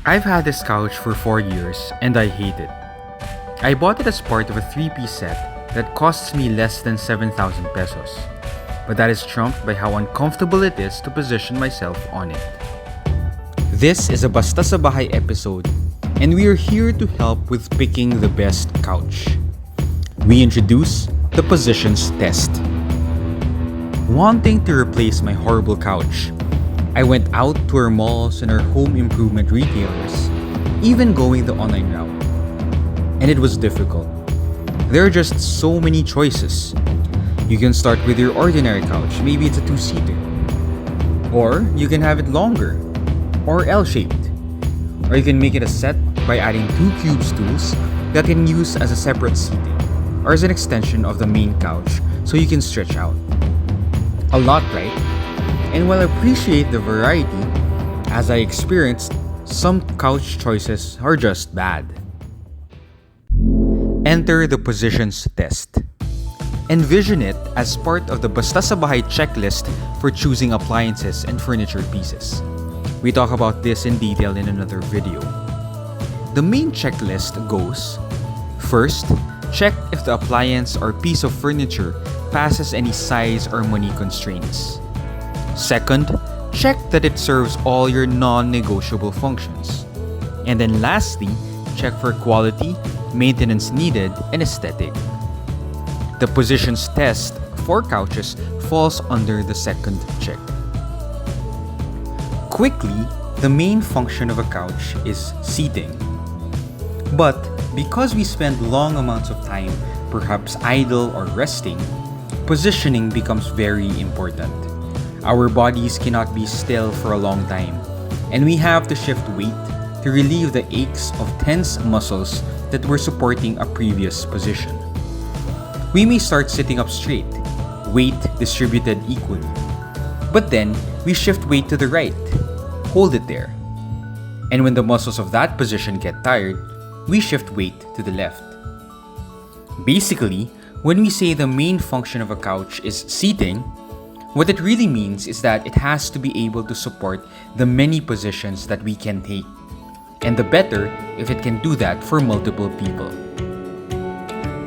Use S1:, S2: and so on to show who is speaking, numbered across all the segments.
S1: I've had this couch for 4 years and I hate it. I bought it as part of a 3-piece set that costs me less than 7,000 pesos. But that is trumped by how uncomfortable it is to position myself on it. This is a Basta sa Bahay episode, and we are here to help with picking the best couch. We introduce the positions test. Wanting to replace my horrible couch, I went out to our malls and our home improvement retailers, even going the online route. And it was difficult. There are just so many choices. You can start with your ordinary couch, maybe it's a 2-seater. Or you can have it longer, or L-shaped. Or you can make it a set by adding 2 cube stools that can use as a separate seating, or as an extension of the main couch so you can stretch out. A lot, right? And while I appreciate the variety, as I experienced, some couch choices are just bad. Enter the positions test. Envision it as part of the Basta sa Bahay checklist for choosing appliances and furniture pieces. We talk about this in detail in another video. The main checklist goes: first, check if the appliance or piece of furniture passes any size or money constraints. Second, check that it serves all your non-negotiable functions. And then lastly, check for quality, maintenance needed, and aesthetic. The positions test for couches falls under the second check. Quickly, the main function of a couch is seating. But because we spend long amounts of time, perhaps idle or resting, positioning becomes very important. Our bodies cannot be still for a long time, and we have to shift weight to relieve the aches of tense muscles that were supporting a previous position. We may start sitting up straight, weight distributed equally. But then, we shift weight to the right, hold it there. And when the muscles of that position get tired, we shift weight to the left. Basically, when we say the main function of a couch is seating, what it really means is that it has to be able to support the many positions that we can take. And the better if it can do that for multiple people.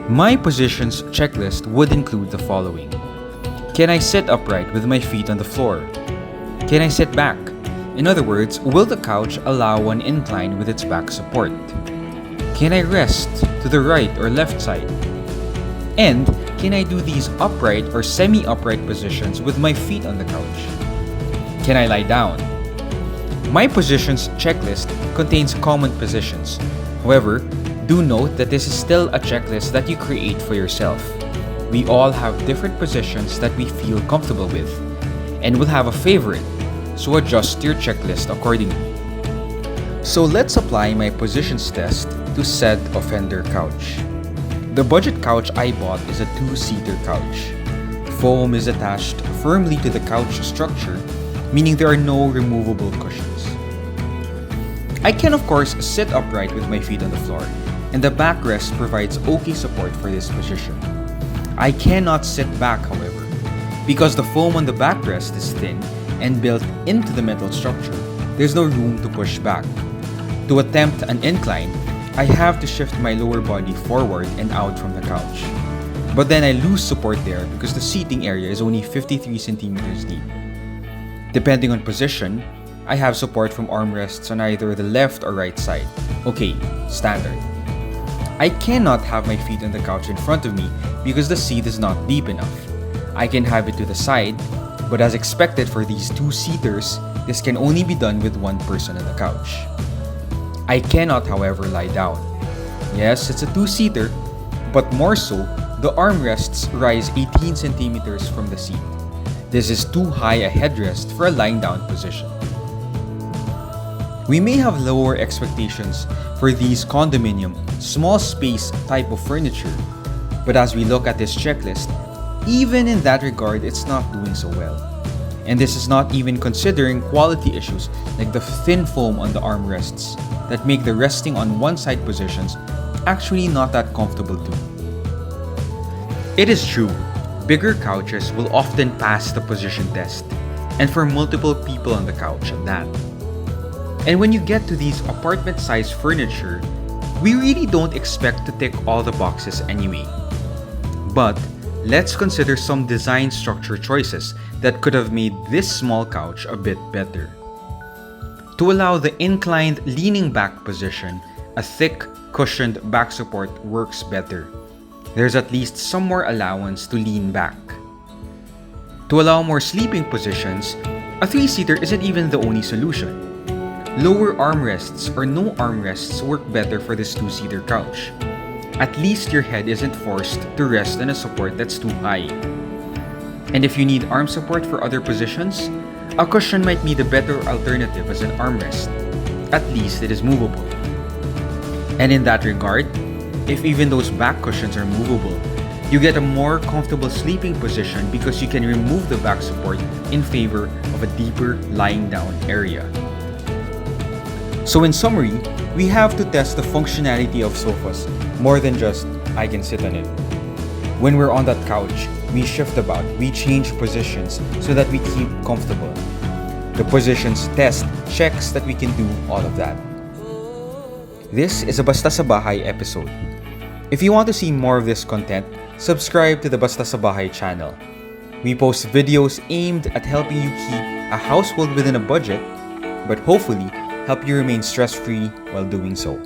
S1: My positions checklist would include the following. Can I sit upright with my feet on the floor? Can I sit back? In other words, will the couch allow an incline with its back support? Can I rest to the right or left side? And can I do these upright or semi-upright positions with my feet on the couch? Can I lie down? My positions checklist contains common positions. However, do note that this is still a checklist that you create for yourself. We all have different positions that we feel comfortable with, and will have a favorite, so adjust your checklist accordingly. So let's apply my positions test to said offender couch. The budget couch I bought is a 2-seater couch. Foam is attached firmly to the couch structure, meaning there are no removable cushions. I can of course sit upright with my feet on the floor, and the backrest provides okay support for this position. I cannot sit back, however, because the foam on the backrest is thin and built into the metal structure. There's no room to push back. To attempt an incline, I have to shift my lower body forward and out from the couch. But then I lose support there because the seating area is only 53 centimeters deep. Depending on position, I have support from armrests on either the left or right side. Okay, standard. I cannot have my feet on the couch in front of me because the seat is not deep enough. I can have it to the side, but as expected for these 2-seaters, this can only be done with one person on the couch. I cannot, however, lie down. Yes, it's a 2-seater, but more so, the armrests rise 18 centimeters from the seat. This is too high a headrest for a lying down position. We may have lower expectations for these condominium, small space type of furniture, but as we look at this checklist, even in that regard, it's not doing so well. And this is not even considering quality issues like the thin foam on the armrests that make the resting on one side positions actually not that comfortable too. It is true, bigger couches will often pass the position test, and for multiple people on the couch at that. And when you get to these apartment-sized furniture, we really don't expect to tick all the boxes anyway. But let's consider some design structure choices that could have made this small couch a bit better. To allow the inclined leaning back position, a thick, cushioned back support works better. There's at least some more allowance to lean back. To allow more sleeping positions, a 3-seater isn't even the only solution. Lower armrests or no armrests work better for this 2-seater couch. At least your head isn't forced to rest on a support that's too high. And if you need arm support for other positions, a cushion might be the better alternative as an armrest. At least it is movable. And in that regard, if even those back cushions are movable, you get a more comfortable sleeping position because you can remove the back support in favor of a deeper lying down area. So in summary, we have to test the functionality of sofas more than just, I can sit on it. When we're on that couch, we shift about, we change positions so that we keep comfortable. The positions test checks that we can do all of that. This is a Basta sa Bahay episode. If you want to see more of this content, subscribe to the Basta sa Bahay channel. We post videos aimed at helping you keep a household within a budget, but hopefully help you remain stress-free while doing so.